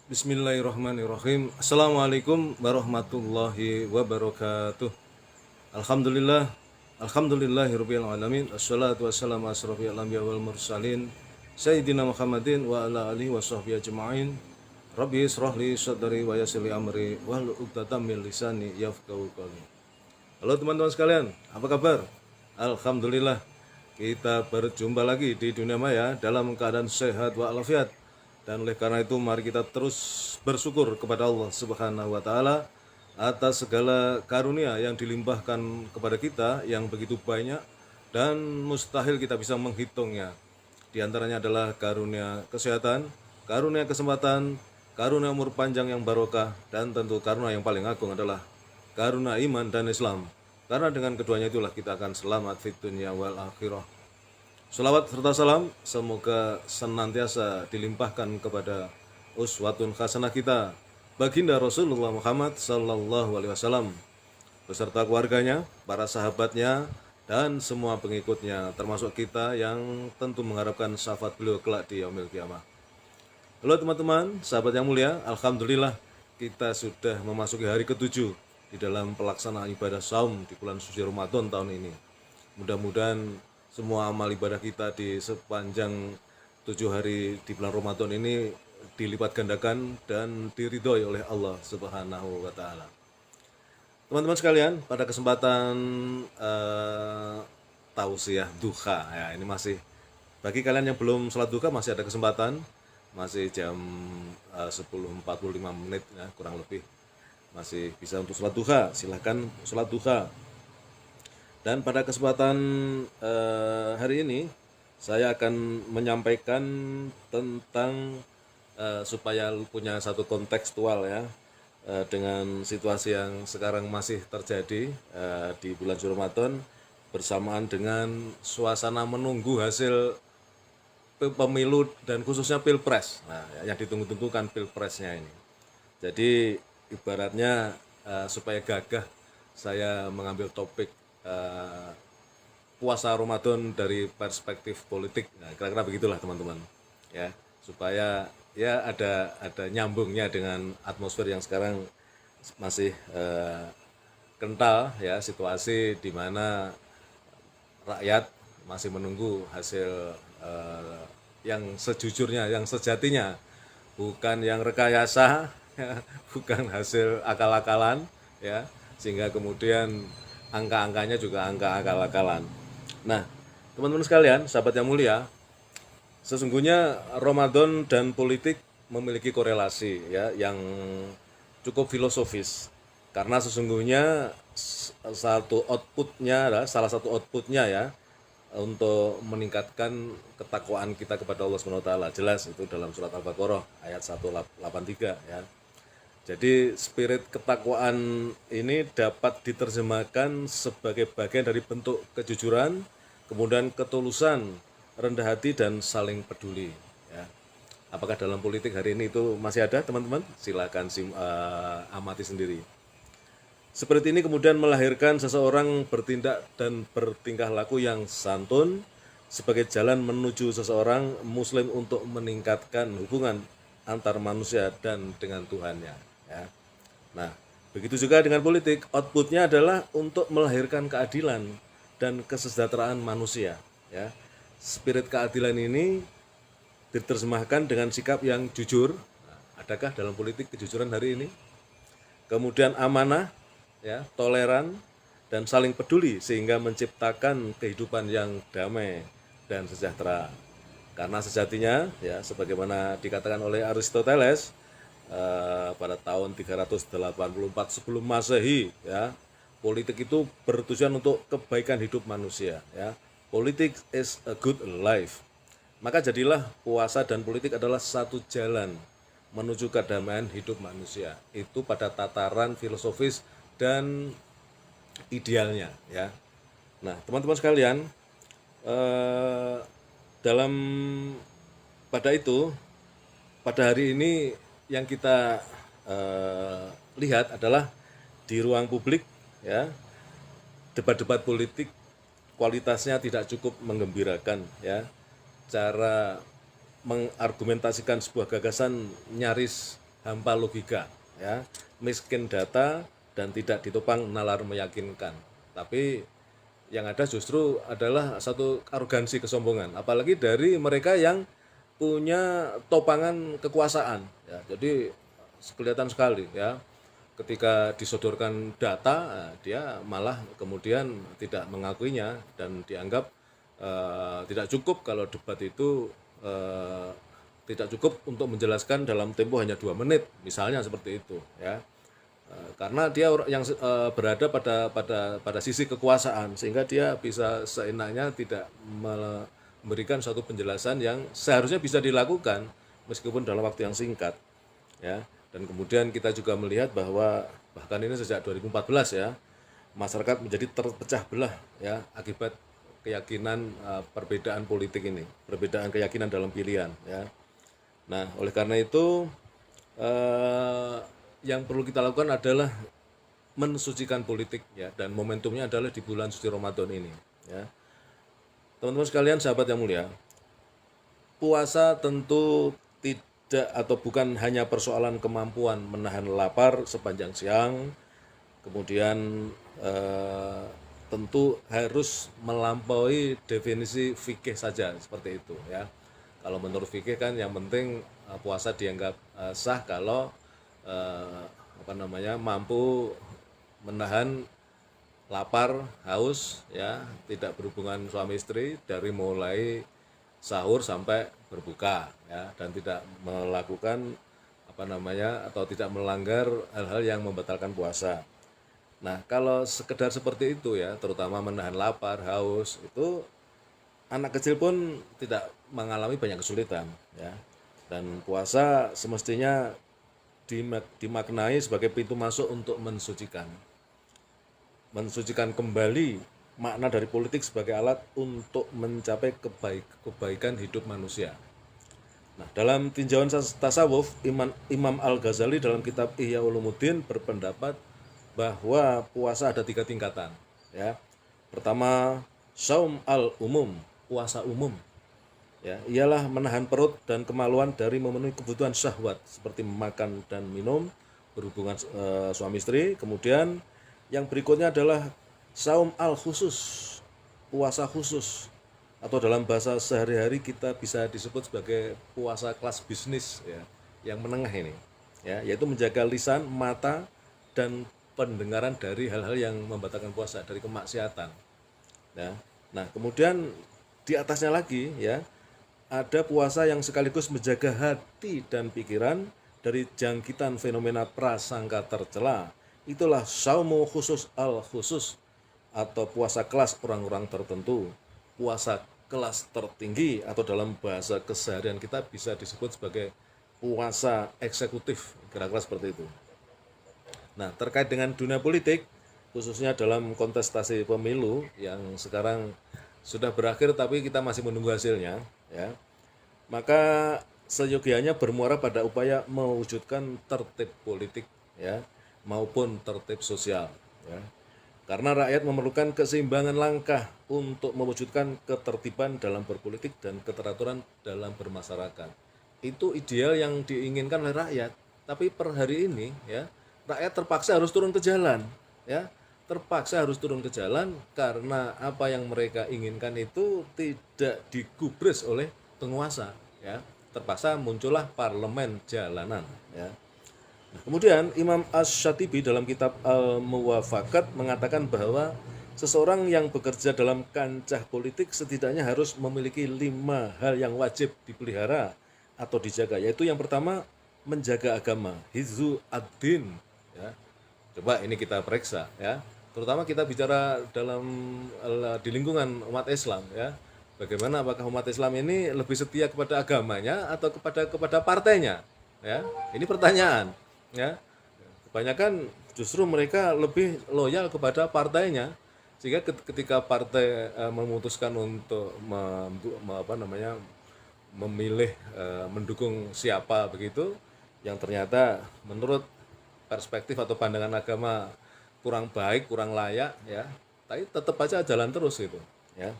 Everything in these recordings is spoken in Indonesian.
Bismillahirrahmanirrahim. Assalamualaikum warahmatullahi wabarakatuh. Alhamdulillah. Alhamdulillahirabbil alamin. Assalatu wassalamu asrofil anbiya wal mursalin Sayyidina Muhammadin wa ala alihi wa sahbihi ajma'in. Rabbi israh li sadri wa yassir li amri wahlul 'uqdatam min lisani yafqahu qawli. Halo teman-teman sekalian, apa kabar? Alhamdulillah, kita berjumpa lagi di dunia maya dalam keadaan sehat walafiat. Dan oleh karena itu mari kita terus bersyukur kepada Allah Subhanahu wa taala atas segala karunia yang dilimpahkan kepada kita yang begitu banyak dan mustahil kita bisa menghitungnya. Di antaranya adalah karunia kesehatan, karunia kesempatan, karunia umur panjang yang barokah, dan tentu karunia yang paling agung adalah karunia iman dan Islam. Karena dengan keduanya itulah kita akan selamat fid dunya wal akhirah. Salawat serta salam semoga senantiasa dilimpahkan kepada uswatun hasanah kita, baginda Rasulullah Muhammad sallallahu alaihi wasallam beserta keluarganya, para sahabatnya, dan semua pengikutnya, termasuk kita yang tentu mengharapkan syafaat beliau kelak di yaumil qiyamah. Halo teman-teman, sahabat yang mulia, alhamdulillah kita sudah memasuki hari ke-7 di dalam pelaksanaan ibadah saum di bulan suci Ramadan tahun ini. Mudah-mudahan semua amal ibadah kita di sepanjang 7 hari di bulan Ramadan ini dilipat gandakan dan diridhoi oleh Allah Subhanahu wa taala. Teman-teman sekalian, pada kesempatan tausiah duha ya, ini masih bagi kalian yang belum sholat duha masih ada kesempatan, masih jam 10.45 menit ya, kurang lebih masih bisa untuk sholat duha, silahkan sholat duha. Dan pada kesempatan hari ini saya akan menyampaikan tentang supaya punya satu kontekstual ya dengan situasi yang sekarang masih terjadi di bulan Ramadan bersamaan dengan suasana menunggu hasil pemilu dan khususnya pilpres. Nah, yang ditunggu-tunggu kan pilpresnya ini. Jadi ibaratnya supaya gagah saya mengambil topik puasa Ramadan dari perspektif politik. Nah, kira-kira begitulah teman-teman. Ya, supaya ya ada nyambungnya dengan atmosfer yang sekarang masih kental ya, situasi di mana rakyat masih menunggu hasil yang sejujurnya, yang sejatinya, bukan yang rekayasa, ya, bukan hasil akal-akalan, ya, sehingga kemudian angka-angkanya juga angka akal-akalan. Nah, teman-teman sekalian, sahabat yang mulia, sesungguhnya Ramadan dan politik memiliki korelasi ya yang cukup filosofis. Karena sesungguhnya salah satu outputnya ya untuk meningkatkan ketakwaan kita kepada Allah Subhanahu wa taala. Jelas itu dalam surat Al-Baqarah ayat 183 ya. Jadi spirit ketakwaan ini dapat diterjemahkan sebagai bagian dari bentuk kejujuran, kemudian ketulusan, rendah hati, dan saling peduli. Ya. Apakah dalam politik hari ini itu masih ada, teman-teman? Silakan amati sendiri. Seperti ini kemudian melahirkan seseorang bertindak dan bertingkah laku yang santun sebagai jalan menuju seseorang Muslim untuk meningkatkan hubungan antar manusia dan dengan Tuhannya. Ya. Nah, begitu juga dengan politik, outputnya adalah untuk melahirkan keadilan dan kesejahteraan manusia. Ya. Spirit keadilan ini diterjemahkan dengan sikap yang jujur. Nah, adakah dalam politik kejujuran hari ini? Kemudian amanah, ya, toleran, dan saling peduli sehingga menciptakan kehidupan yang damai dan sejahtera. Karena sejatinya, ya, sebagaimana dikatakan oleh Aristoteles, pada tahun 384 sebelum Masehi ya, politik itu bertujuan untuk kebaikan hidup manusia ya. Politik is a good life. Maka jadilah puasa dan politik adalah satu jalan menuju kedamaian hidup manusia. Itu pada tataran filosofis dan idealnya ya. Nah, teman-teman sekalian, dalam pada itu pada hari ini yang kita lihat adalah di ruang publik ya, debat-debat politik kualitasnya tidak cukup menggembirakan ya. Cara mengargumentasikan sebuah gagasan nyaris hampa logika, ya, miskin data dan tidak ditopang nalar meyakinkan. Tapi yang ada justru adalah satu arogansi kesombongan, apalagi dari mereka yang punya topangan kekuasaan, ya. Jadi kelihatan sekali, ya, ketika disodorkan data, dia malah kemudian tidak mengakuinya dan dianggap tidak cukup kalau debat itu tidak cukup untuk menjelaskan dalam tempo hanya 2 menit, misalnya seperti itu, ya. Karena dia yang berada pada sisi kekuasaan, sehingga dia bisa seenaknya tidak memberikan suatu penjelasan yang seharusnya bisa dilakukan meskipun dalam waktu yang singkat, ya. Dan kemudian kita juga melihat bahwa bahkan ini sejak 2014, ya, masyarakat menjadi terpecah belah, ya, akibat keyakinan perbedaan politik ini, perbedaan keyakinan dalam pilihan, ya. Nah, oleh karena itu yang perlu kita lakukan adalah mensucikan politik, ya, dan momentumnya adalah di bulan suci Ramadan ini, ya. Teman-teman sekalian, sahabat yang mulia, puasa tentu tidak atau bukan hanya persoalan kemampuan menahan lapar sepanjang siang, kemudian tentu harus melampaui definisi fikih saja seperti itu, ya. Kalau menurut fikih kan yang penting puasa dianggap sah kalau mampu menahan lapar, haus, ya, tidak berhubungan suami istri dari mulai sahur sampai berbuka, ya, dan tidak melakukan atau tidak melanggar hal-hal yang membatalkan puasa. Nah, kalau sekedar seperti itu, ya, terutama menahan lapar, haus, itu anak kecil pun tidak mengalami banyak kesulitan, ya. Dan puasa semestinya dimaknai sebagai pintu masuk untuk mensucikan kembali makna dari politik sebagai alat untuk mencapai kebaikan hidup manusia. Nah, dalam tinjauan tasawuf, Imam Al-Ghazali dalam kitab Ihya Ulumuddin berpendapat bahwa puasa ada 3 tingkatan, ya. Pertama, saum al-umum, puasa umum, ya, ialah menahan perut dan kemaluan dari memenuhi kebutuhan syahwat seperti makan dan minum, berhubungan suami istri. Kemudian yang berikutnya adalah saum al-khusus, puasa khusus, atau dalam bahasa sehari-hari kita bisa disebut sebagai puasa kelas bisnis, ya, yang menengah ini, ya, yaitu menjaga lisan, mata, dan pendengaran dari hal-hal yang membatalkan puasa, dari kemaksiatan, ya. Nah, kemudian di atasnya lagi, ya, ada puasa yang sekaligus menjaga hati dan pikiran dari jangkitan fenomena prasangka tercela. Itulah saumu khusus al-khusus, atau puasa kelas orang-orang tertentu, puasa kelas tertinggi, atau dalam bahasa keseharian kita bisa disebut sebagai puasa eksekutif, kira-kira seperti itu. Nah, terkait dengan dunia politik, khususnya dalam kontestasi pemilu yang sekarang sudah berakhir tapi kita masih menunggu hasilnya, ya, maka seyogianya bermuara pada upaya mewujudkan tertib politik, ya, maupun tertib sosial, ya. Karena rakyat memerlukan keseimbangan langkah untuk mewujudkan ketertiban dalam berpolitik dan keteraturan dalam bermasyarakat. Itu ideal yang diinginkan oleh rakyat. Tapi per hari ini, ya, rakyat terpaksa harus turun ke jalan, ya. Terpaksa harus turun ke jalan karena apa yang mereka inginkan itu tidak digubris oleh penguasa, ya. Terpaksa muncullah parlemen jalanan, ya. Nah, kemudian Imam Asy-Syatibi dalam kitab Al-Muwafaqat mengatakan bahwa seseorang yang bekerja dalam kancah politik setidaknya harus memiliki 5 hal yang wajib dipelihara atau dijaga, yaitu yang pertama, menjaga agama, hifzu ad-din, ya. Coba ini kita periksa, ya. Terutama kita bicara di lingkungan umat Islam, ya. Bagaimana, apakah umat Islam ini lebih setia kepada agamanya atau kepada partainya, ya? Ini pertanyaan, ya. Kebanyakan justru mereka lebih loyal kepada partainya, sehingga ketika partai memutuskan untuk memilih mendukung siapa begitu yang ternyata menurut perspektif atau pandangan agama kurang baik, kurang layak, ya, tapi tetap aja jalan terus gitu, ya.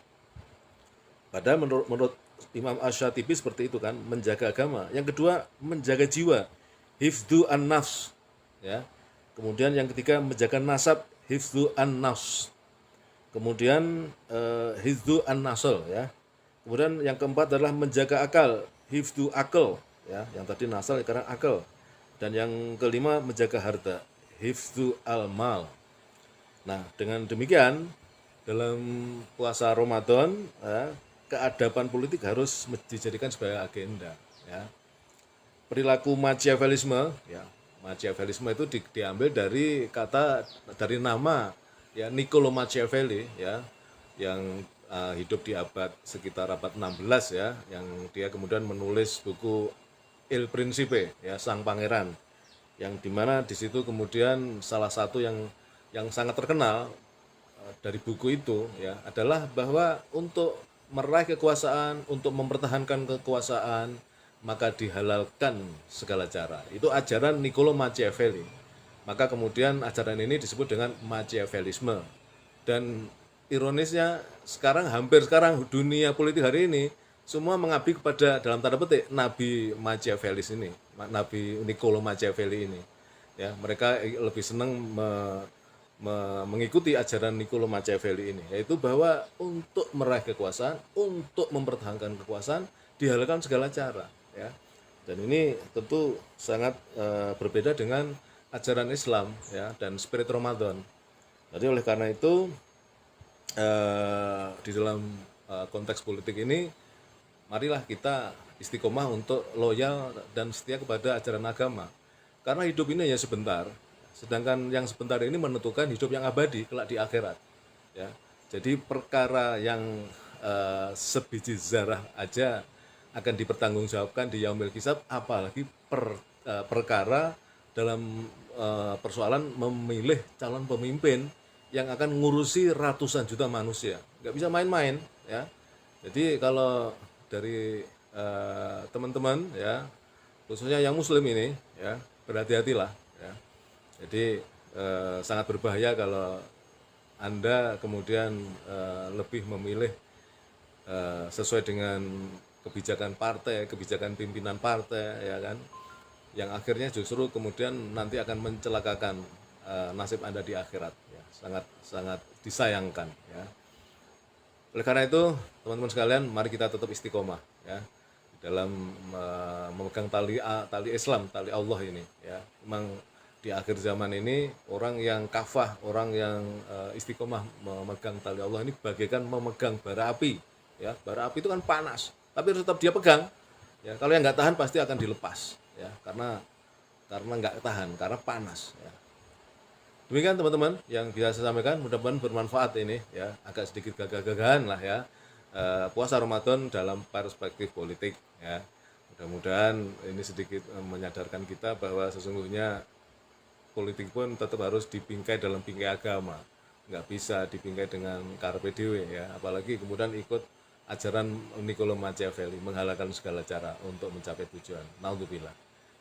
Padahal menurut Imam Asy-Syatibi seperti itu kan, menjaga agama. Yang kedua, menjaga jiwa, hifdzu an-nafs, ya. Kemudian yang ketiga menjaga nasab, hifdzu an-nafs. Kemudian hifdzu an-nasl, ya. Kemudian yang keempat adalah menjaga akal, hifdzu akal, ya. Yang tadi nasl sekarang akal. Dan yang kelima menjaga harta, hifdzu al-mal. Nah, dengan demikian dalam puasa Ramadan, ya, keadaban politik harus dijadikan sebagai agenda, ya. Perilaku Machiavellisme, ya. Machiavellisme itu diambil dari nama, ya, Niccolo Machiavelli, ya, yang hidup di sekitar abad 16, ya, yang dia kemudian menulis buku Il Principe, ya, Sang Pangeran, yang dimana di situ kemudian salah satu yang sangat terkenal dari buku itu, ya, adalah bahwa untuk meraih kekuasaan, untuk mempertahankan kekuasaan, maka dihalalkan segala cara. Itu ajaran Niccolo Machiavelli. Maka kemudian ajaran ini disebut dengan Machiavellisme. Dan ironisnya hampir sekarang dunia politik hari ini semua mengabdi kepada, dalam tanda petik, Nabi Machiavelli ini, Nabi Niccolo Machiavelli ini. Ya, mereka lebih senang mengikuti ajaran Niccolo Machiavelli ini, yaitu bahwa untuk meraih kekuasaan, untuk mempertahankan kekuasaan, dihalalkan segala cara, ya. Dan ini tentu sangat berbeda dengan ajaran Islam, ya, dan spirit Ramadan. Jadi oleh karena itu di dalam konteks politik ini, marilah kita istiqomah untuk loyal dan setia kepada ajaran agama. Karena hidup ini hanya sebentar, sedangkan yang sebentar ini menentukan hidup yang abadi kelak di akhirat, ya. Jadi perkara yang sebiji zarah aja akan dipertanggungjawabkan di yaumil hisab, apalagi perkara dalam persoalan memilih calon pemimpin yang akan ngurusi ratusan juta manusia. Nggak bisa main-main, ya. Jadi kalau dari teman-teman, ya, khususnya yang muslim ini, ya, berhati-hatilah, ya. Jadi sangat berbahaya kalau Anda kemudian lebih memilih sesuai dengan kebijakan partai, kebijakan pimpinan partai, ya kan, yang akhirnya justru kemudian nanti akan mencelakakan nasib Anda di akhirat, ya. Sangat disayangkan, ya. Oleh karena itu, teman-teman sekalian, mari kita tetap istiqomah, ya, dalam memegang tali Islam, tali Allah ini, ya. Memang di akhir zaman ini orang yang kafah, orang yang istiqomah memegang tali Allah ini bagaikan memegang bara api, ya. Bara api itu kan panas, tapi tetap dia pegang, ya. Kalau yang nggak tahan pasti akan dilepas, ya, karena nggak tahan, karena panas, ya. Demikian teman-teman yang bisa saya sampaikan, mudah-mudahan bermanfaat ini, ya, agak sedikit gagah-gagahan lah, ya, puasa Ramadan dalam perspektif politik, ya. Mudah-mudahan ini sedikit menyadarkan kita bahwa sesungguhnya politik pun tetap harus dibingkai dalam bingkai agama, nggak bisa dibingkai dengan carpe diem, ya, apalagi kemudian ikut ajaran Niccolo Machiavelli menghalalkan segala cara untuk mencapai tujuan. Naudzubillah.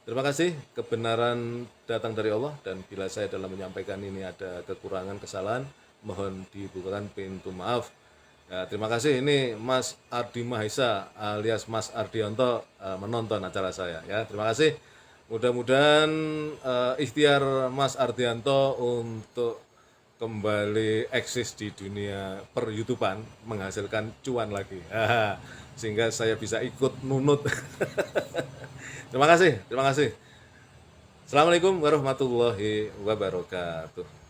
Terima kasih, kebenaran datang dari Allah, dan bila saya dalam menyampaikan ini ada kekurangan, kesalahan, mohon dibukakan pintu maaf. Ya, terima kasih. Ini Mas Ardi Mahesa alias Mas Ardianto menonton acara saya, ya. Terima kasih. Mudah-mudahan ikhtiar Mas Ardianto untuk kembali eksis di dunia per YouTubean menghasilkan cuan lagi, sehingga saya bisa ikut nunut. Terima kasih. Assalamualaikum warahmatullahi wabarakatuh.